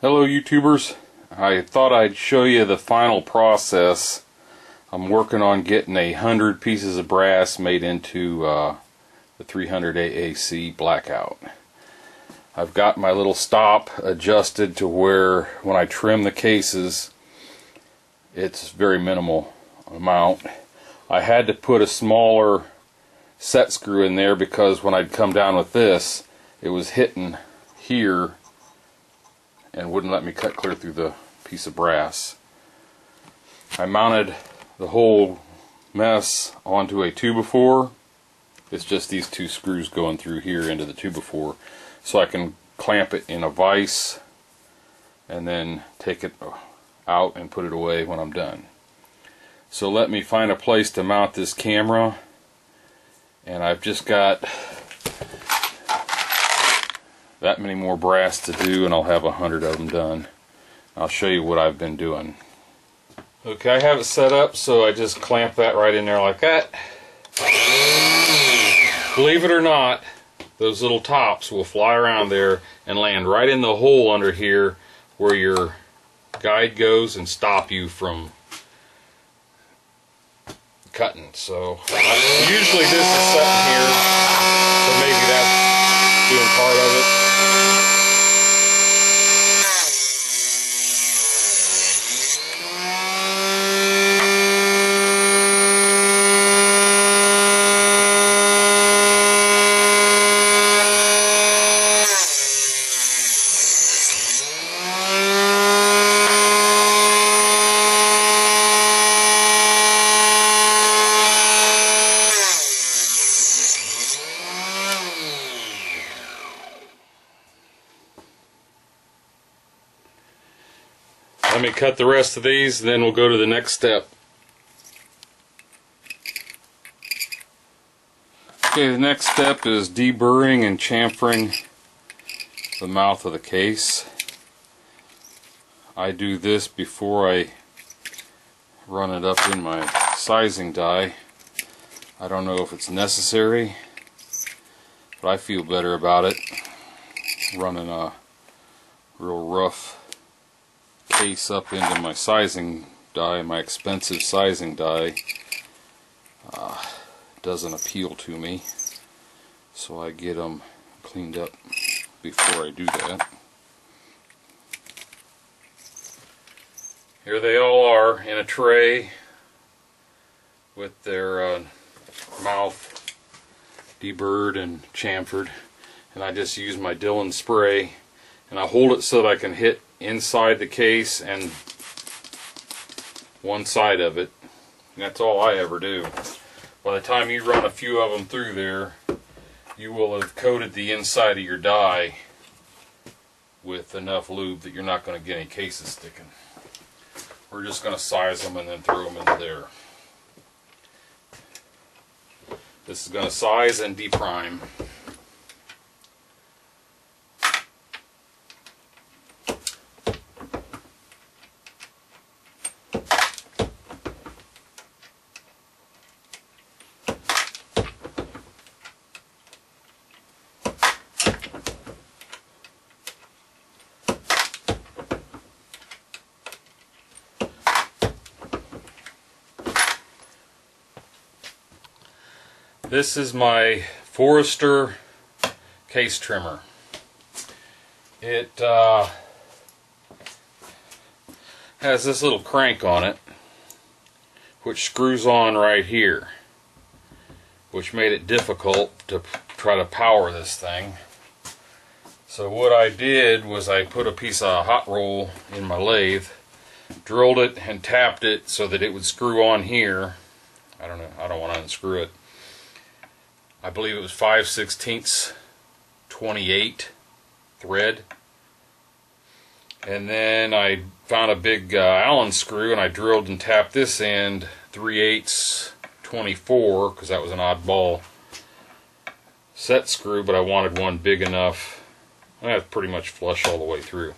Hello YouTubers, I thought I'd show you the final process. I'm working on getting 100 pieces of brass made into the 300 AAC Blackout. I've got my little stop adjusted to where when I trim the cases it's very minimal amount. I had to put a smaller set screw in there because when I'd come down with this it was hitting here and wouldn't let me cut clear through the piece of brass. I mounted the whole mess onto a 2x4. It's just these two screws going through here into the 2x4, so I can clamp it in a vise and then take it out and put it away when I'm done. So let me find a place to mount this camera, and I've just got that many more brass to do and I'll have 100 of them done. I'll show you what I've been doing. Okay, I have it set up so I just clamp that right in there like that. Believe it or not, those little tops will fly around there and land right in the hole under here where your guide goes and stop you from cutting. So usually this is sitting here, so maybe that's doing part of it. Let me cut the rest of these, and then we'll go to the next step. Okay, the next step is deburring and chamfering the mouth of the case. I do this before I run it up in my sizing die. I don't know if it's necessary, but I feel better about it running a real rough case up into my sizing die. My expensive sizing die doesn't appeal to me, so I get them cleaned up before I do that. Here they all are in a tray with their mouth deburred and chamfered, and I just use my Dillon spray and I hold it so that I can hit inside the case and one side of it, and that's all I ever do. By the time you run a few of them through there, you will have coated the inside of your die with enough lube that you're not going to get any cases sticking. We're just going to size them and then throw them into there. This is going to size and deprime. This is my Forester case trimmer. It has this little crank on it which screws on right here, which made it difficult to try to power this thing. So what I did was I put a piece of hot roll in my lathe, drilled it and tapped it so that it would screw on here. I don't know, I don't want to unscrew it. I believe it was 5/16 28 thread, and then I found a big Allen screw and I drilled and tapped this end 3/8 24 because that was an oddball set screw, but I wanted one big enough. That's pretty much flush all the way through.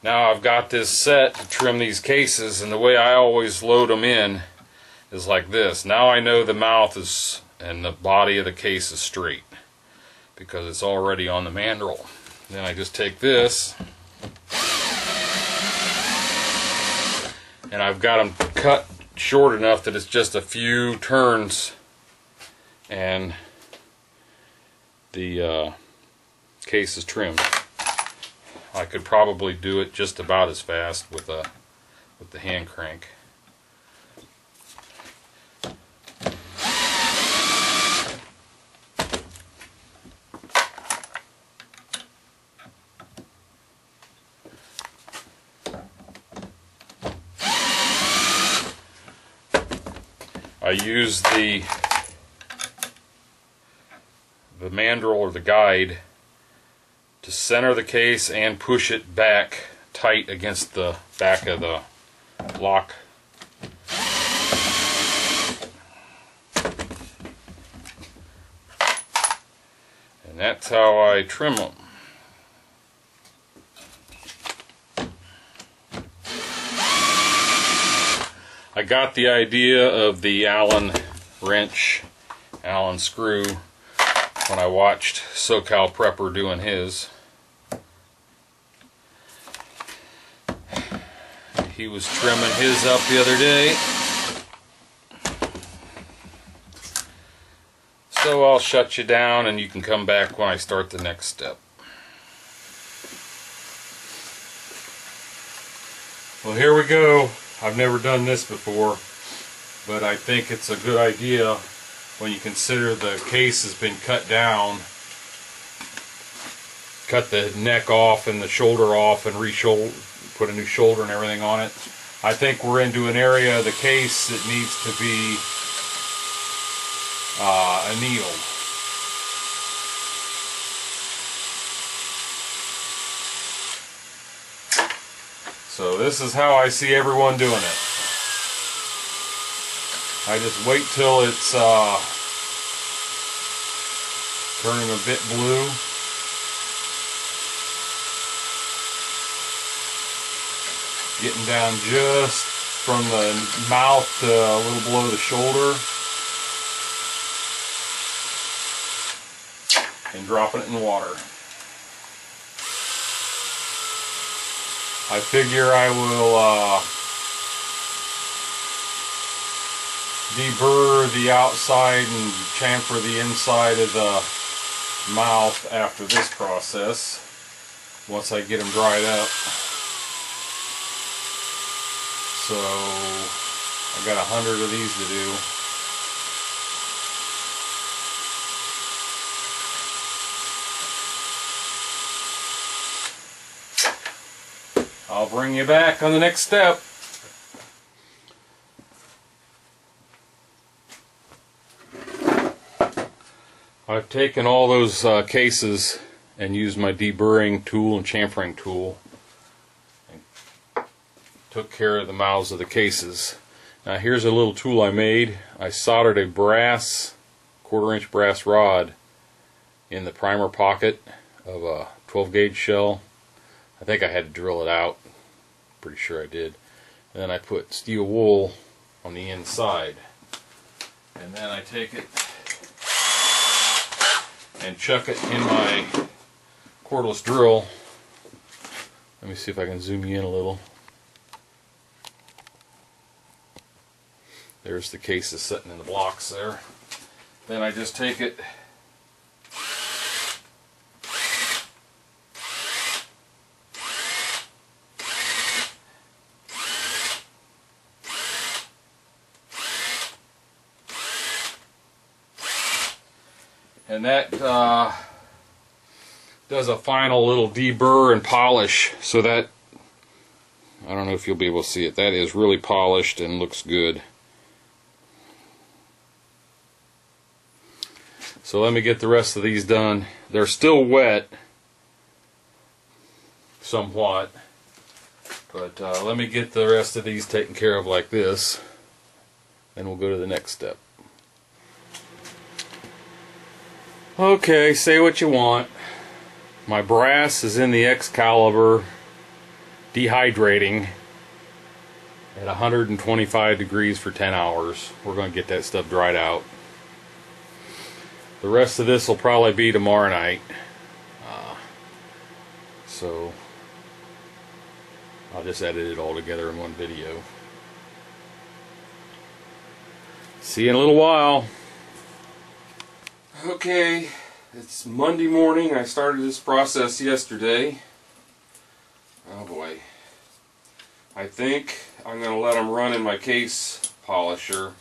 Now I've got this set to trim these cases, and the way I always load them in is like this. Now I know the mouth is and the body of the case is straight because it's already on the mandrel. Then I just take this and I've got them cut short enough that it's just a few turns and the case is trimmed. I could probably do it just about as fast with the hand crank. I use the mandrel or the guide to center the case and push it back tight against the back of the lock. And that's how I trim them. I got the idea of the Allen wrench, Allen screw, when I watched SoCal Prepper doing his. He was trimming his up the other day. So I'll shut you down and you can come back when I start the next step. Well, here we go. I've never done this before, but I think it's a good idea when you consider the case has been cut down. Cut the neck off and the shoulder off and put a new shoulder and everything on it. I think we're into an area of the case that needs to be annealed. So this is how I see everyone doing it. I just wait till it's turning a bit blue. Getting down just from the mouth to a little below the shoulder. And dropping it in water. I figure I will deburr the outside and chamfer the inside of the mouth after this process, once I get them dried up. So I've got 100 of these to do. I'll bring you back on the next step. I've taken all those cases and used my deburring tool and chamfering tool and took care of the mouths of the cases. Now here's a little tool I made. I soldered a brass, 1/4 inch brass rod in the primer pocket of a 12 gauge shell. I think I had to drill it out. Pretty sure I did. And then I put steel wool on the inside. And then I take it and chuck it in my cordless drill. Let me see if I can zoom you in a little. There's the cases sitting in the blocks there. Then I just take it and that does a final little deburr and polish, so that, I don't know if you'll be able to see it, that is really polished and looks good. So let me get the rest of these done. They're still wet somewhat, but let me get the rest of these taken care of like this, and we'll go to the next step. Okay, say what you want. My brass is in the Excalibur dehydrating at 125 degrees for 10 hours. We're going to get that stuff dried out. The rest of this will probably be tomorrow night. So I'll just edit it all together in one video. See you in a little while. Okay, it's Monday morning. I started this process yesterday. Oh boy. I think I'm going to let them run in my case polisher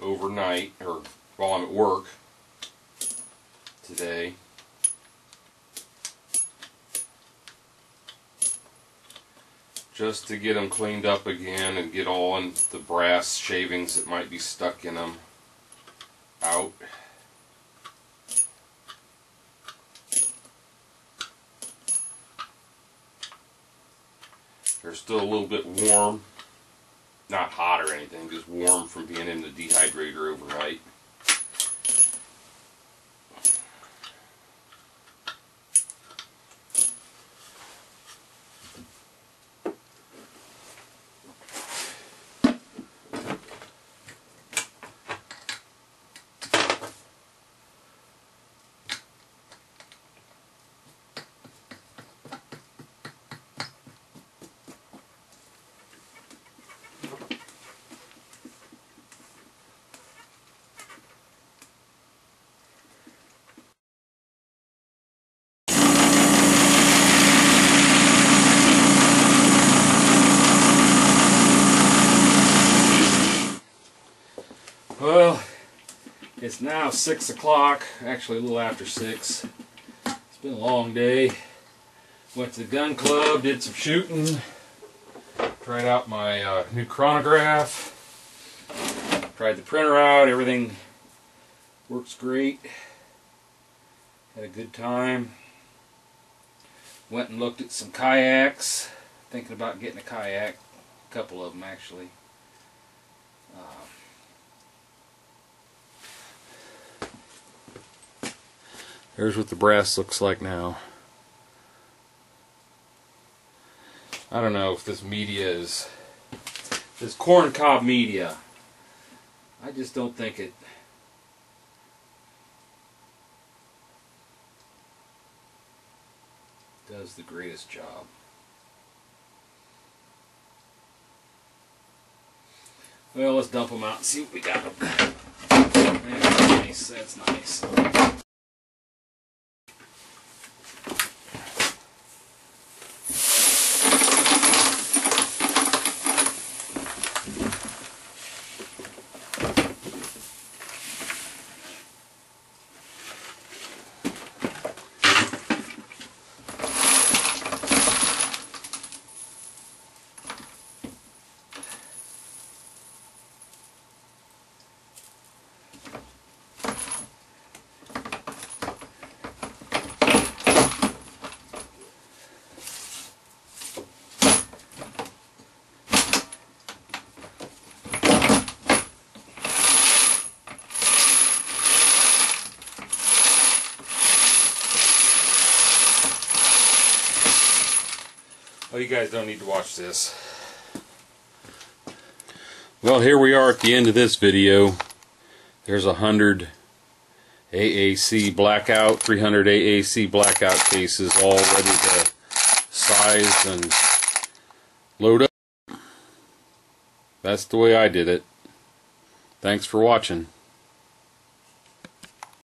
overnight, or while I'm at work today. Just to get them cleaned up again and get all in the brass shavings that might be stuck in them out. They're still a little bit warm, not hot or anything, just warm from being in the dehydrator overnight. Well, it's now 6 o'clock, actually a little after 6. It's been a long day. Went to the gun club, did some shooting, tried out my new chronograph, tried the printer out, everything works great. Had a good time. Went and looked at some kayaks, thinking about getting a kayak, a couple of them actually. Here's what the brass looks like now. I don't know if this media is, this corncob media, I just don't think it does the greatest job. Well, let's dump them out and see what we got. That's nice, that's nice. Well, you guys don't need to watch this. Well, here we are at the end of this video. There's 100 AAC Blackout, 300 AAC Blackout cases all ready to size and load up. That's the way I did it. Thanks for watching.